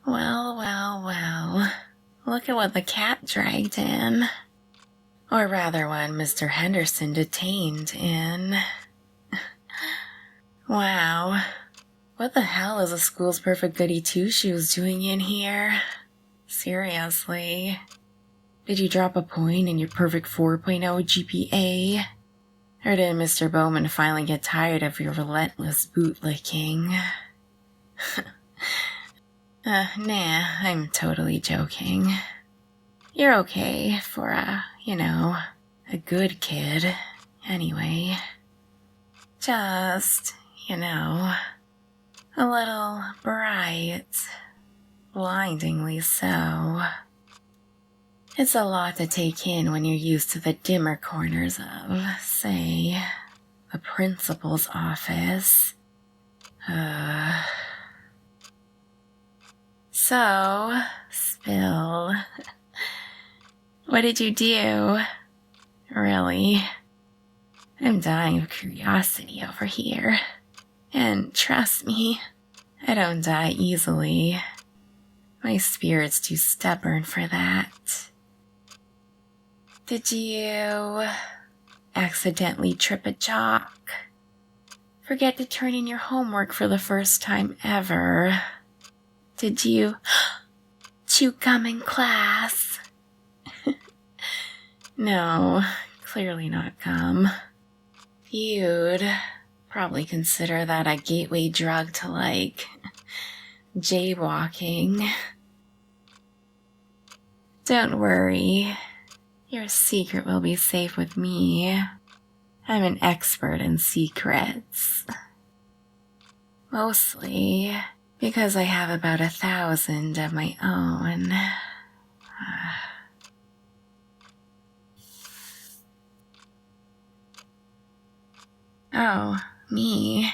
Well. Look at what the cat dragged in. Or rather, what Mr. Henderson detained in. Wow. What the hell is a school's perfect goody two-shoes doing in here? Seriously. Did you drop a point in your perfect 4.0 GPA? Or did Mr. Bowman finally get tired of your relentless bootlicking? Nah, I'm totally joking. You're okay for a good kid, anyway. Just, a little bright. Blindingly so. It's a lot to take in when you're used to the dimmer corners of, say, the principal's office. So, Spill, what did you do? Really? I'm dying of curiosity over here. And trust me, I don't die easily. My spirit's too stubborn for that. Did you accidentally trip a jock? Forget to turn in your homework for the first time ever? Did you chew gum in class? No, clearly not gum. You'd probably consider that a gateway drug to, jaywalking. Don't worry. Your secret will be safe with me. I'm an expert in secrets. Mostly because I have about 1,000 of my own. Oh, me?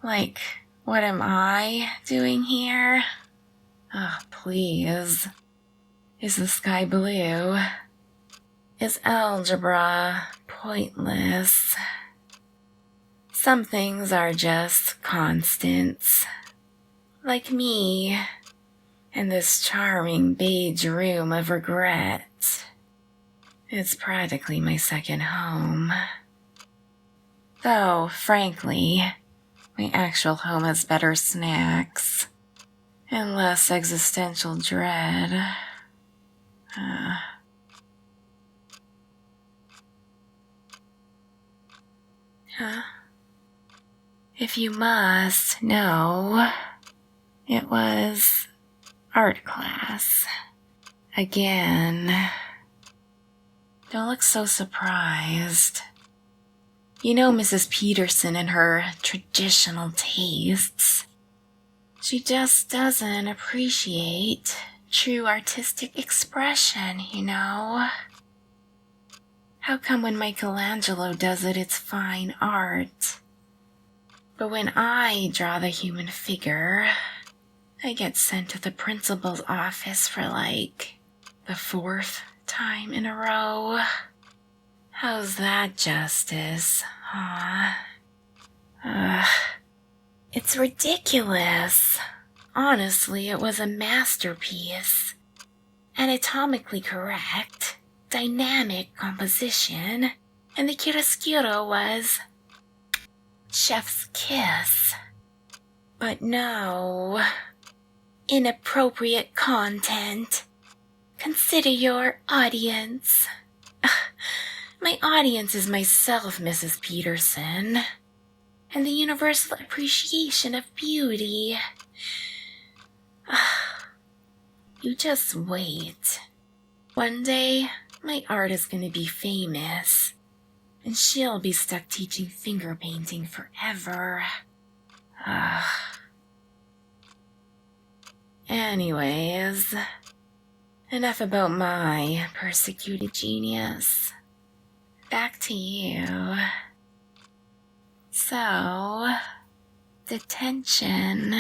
What am I doing here? Oh, please. Is the sky blue? Is algebra pointless? Some things are just constants. Like me, in this charming beige room of regret. It's practically my second home. Though, frankly, my actual home has better snacks and less existential dread. If you must know, it was art class. Again. Don't look so surprised. You know Mrs. Peterson and her traditional tastes. She just doesn't appreciate true artistic expression, How come when Michelangelo does it, it's fine art? But when I draw the human figure, I get sent to the principal's office for the 4th time in a row. How's that justice, huh? It's ridiculous. Honestly, it was a masterpiece. Anatomically correct, dynamic composition, and the chiaroscuro was chef's kiss. But no, inappropriate content. Consider your audience. My audience is myself, Mrs. Peterson, and the universal appreciation of beauty. You just wait. One day, my art is going to be famous, and she'll be stuck teaching finger painting forever. Anyways, enough about my persecuted genius. Back to you. So, detention.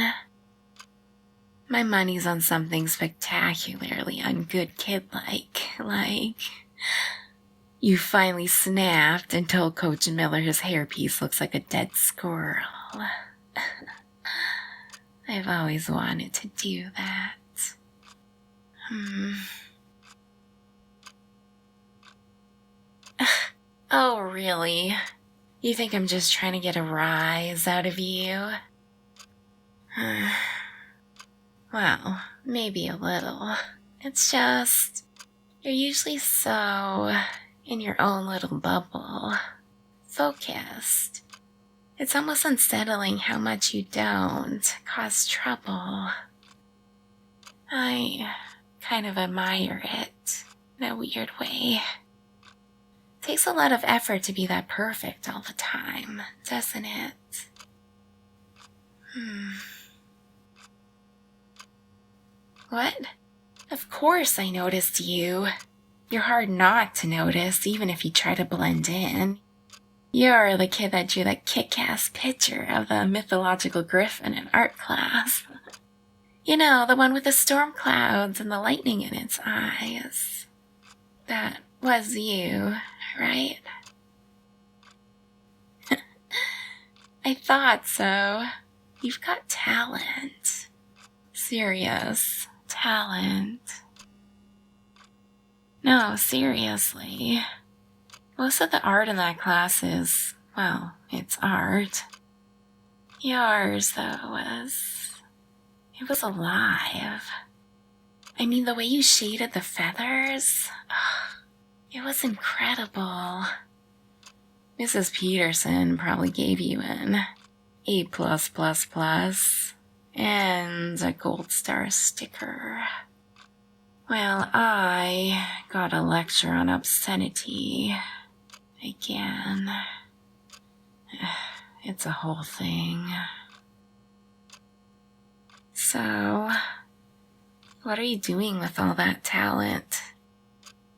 My money's on something spectacularly ungood kid-like. You finally snapped and told Coach Miller his hairpiece looks like a dead squirrel. I've always wanted to do that. Oh, really? You think I'm just trying to get a rise out of you? Well, maybe a little. It's just, you're usually so in your own little bubble, focused. It's almost unsettling how much you don't cause trouble. I kind of admire it in a weird way. It takes a lot of effort to be that perfect all the time, doesn't it? What? Of course I noticed you. You're hard not to notice, even if you try to blend in. You're the kid that drew that kick-ass picture of the mythological griffin in art class. You know, the one with the storm clouds and the lightning in its eyes. That was you, right? I thought so. You've got talent. Serious talent. No, seriously. Most of the art in that class is, well, it's art. Yours, though, it was alive. I mean, the way you shaded the feathers, it was incredible. Mrs. Peterson probably gave you an A+++ and a gold star sticker. Well, I got a lecture on obscenity. Again. It's a whole thing. So, what are you doing with all that talent?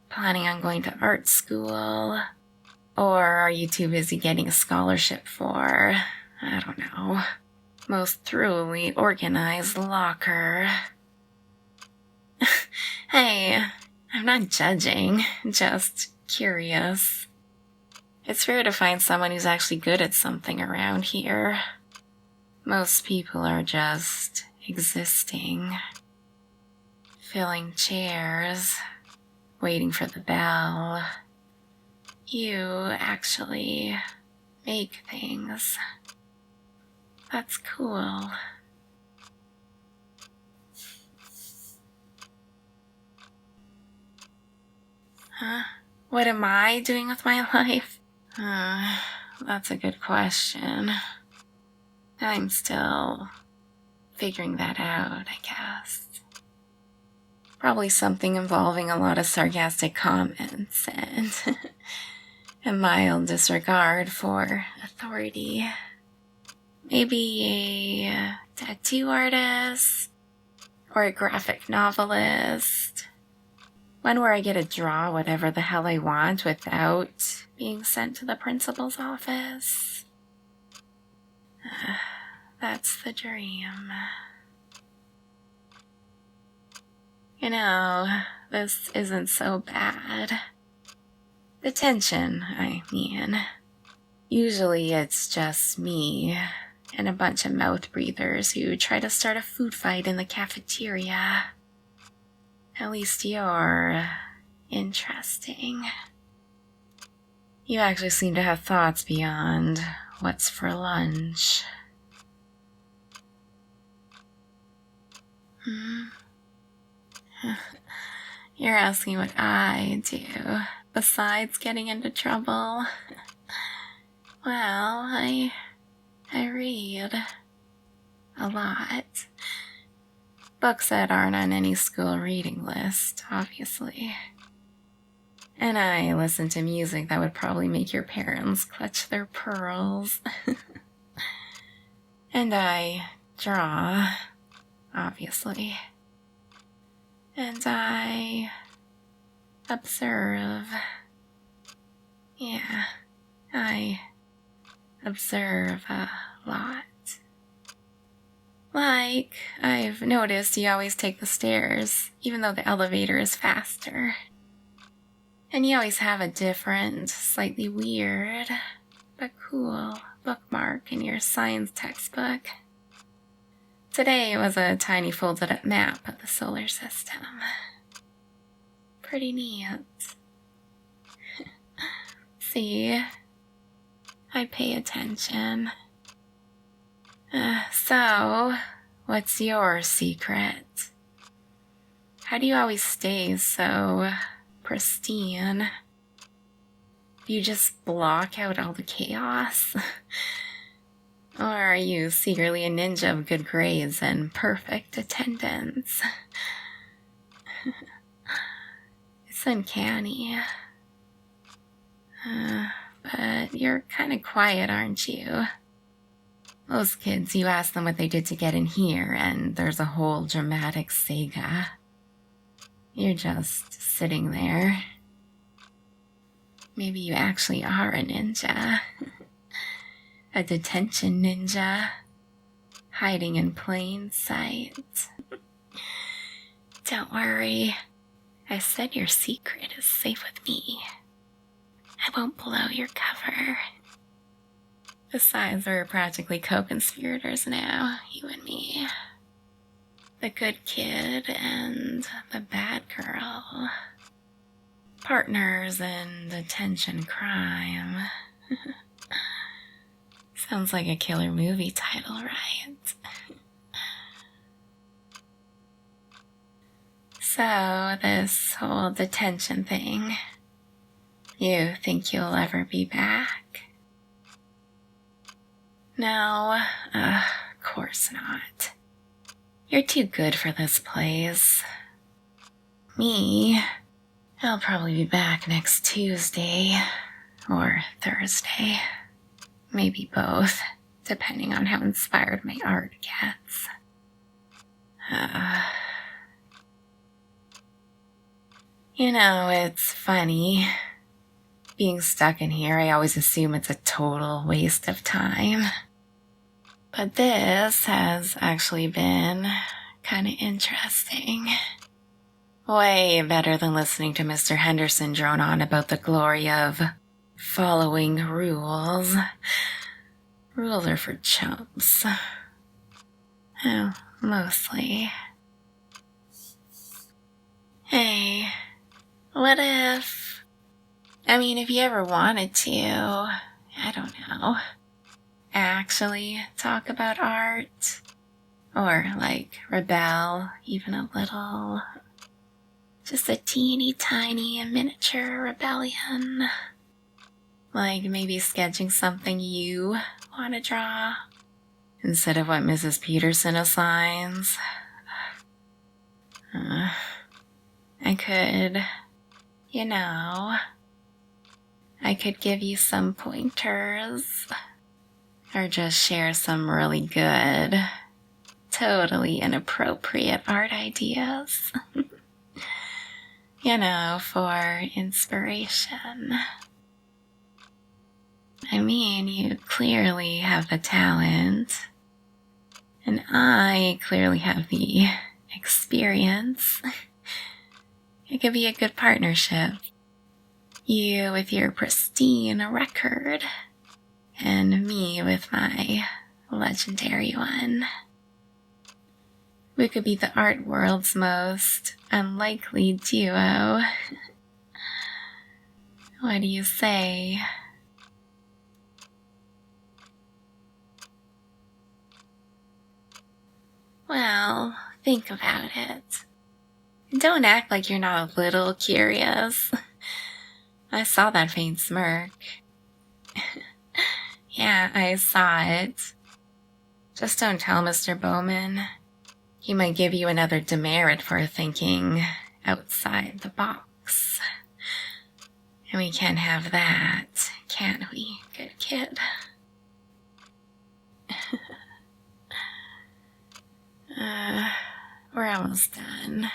Planning on going to art school? Or are you too busy getting a scholarship for, I don't know, most thoroughly organized locker? Hey, I'm not judging, just curious. It's rare to find someone who's actually good at something around here. Most people are just existing, filling chairs, waiting for the bell. You actually make things. That's cool. Huh? What am I doing with my life? That's a good question. I'm still figuring that out, I guess. Probably something involving a lot of sarcastic comments and a mild disregard for authority. Maybe a tattoo artist or a graphic novelist. One where I get to draw whatever the hell I want without being sent to the principal's office. That's the dream. You know, this isn't so bad. Detention, I mean. Usually it's just me and a bunch of mouth breathers who try to start a food fight in the cafeteria. At least you're interesting. You actually seem to have thoughts beyond what's for lunch. You're asking what I do besides getting into trouble? Well, I read a lot. Books that aren't on any school reading list, obviously. And I listen to music that would probably make your parents clutch their pearls. And I draw, obviously. And I observe. Yeah, I observe a lot. Like, I've noticed you always take the stairs, even though the elevator is faster. And you always have a different, slightly weird, but cool bookmark in your science textbook. Today was a tiny folded up map of the solar system. pretty neat. See, I pay attention. So, what's your secret? How do you always stay so pristine? Do you just block out all the chaos? Or are you secretly a ninja of good grades and perfect attendance? It's uncanny. But you're kind of quiet, aren't you? Most kids, you ask them what they did to get in here, and there's a whole dramatic saga. You're just sitting there. Maybe you actually are a ninja. A detention ninja. Hiding in plain sight. Don't worry. I said your secret is safe with me. I won't blow your cover. Besides, we're practically co-conspirators now, you and me. The good kid and the bad girl. Partners in detention crime. Sounds like a killer movie title, right? So, this whole detention thing, you think you'll ever be back? No, of course not. You're too good for this place. Me, I'll probably be back next Tuesday, or Thursday. Maybe both, depending on how inspired my art gets. You know, it's funny. Being stuck in here, I always assume it's a total waste of time. But this has actually been kind of interesting. Way better than listening to Mr. Henderson drone on about the glory of following rules. Rules are for chumps. Oh, mostly. Hey, what if... if you ever wanted to, I don't know, actually talk about art? Or, rebel even a little? Just a teeny tiny miniature rebellion. Like maybe sketching something you want to draw instead of what Mrs. Peterson assigns. I could, I could give you some pointers. Or just share some really good, totally inappropriate art ideas. For inspiration. You clearly have the talent, and I clearly have the experience. It could be a good partnership. You with your pristine record, and me with my legendary one. We could be the art world's most unlikely duo. What do you say? Well, think about it. Don't act like you're not a little curious. I saw that faint smirk. Yeah, I saw it. Just don't tell Mr. Bowman. He might give you another demerit for thinking outside the box. And we can't have that, can we, good kid? We're almost done.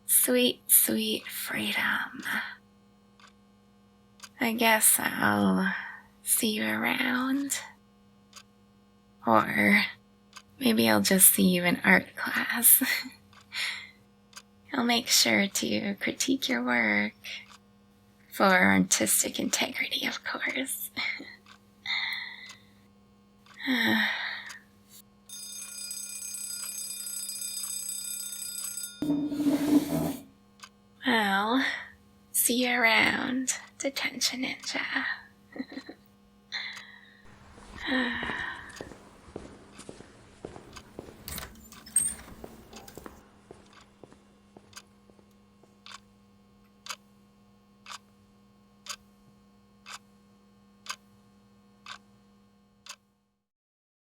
Sweet, sweet freedom. I guess I'll see you around. Or maybe I'll just see you in art class. I'll make sure to critique your work. For artistic integrity, of course. Well, around, Detention Ninja.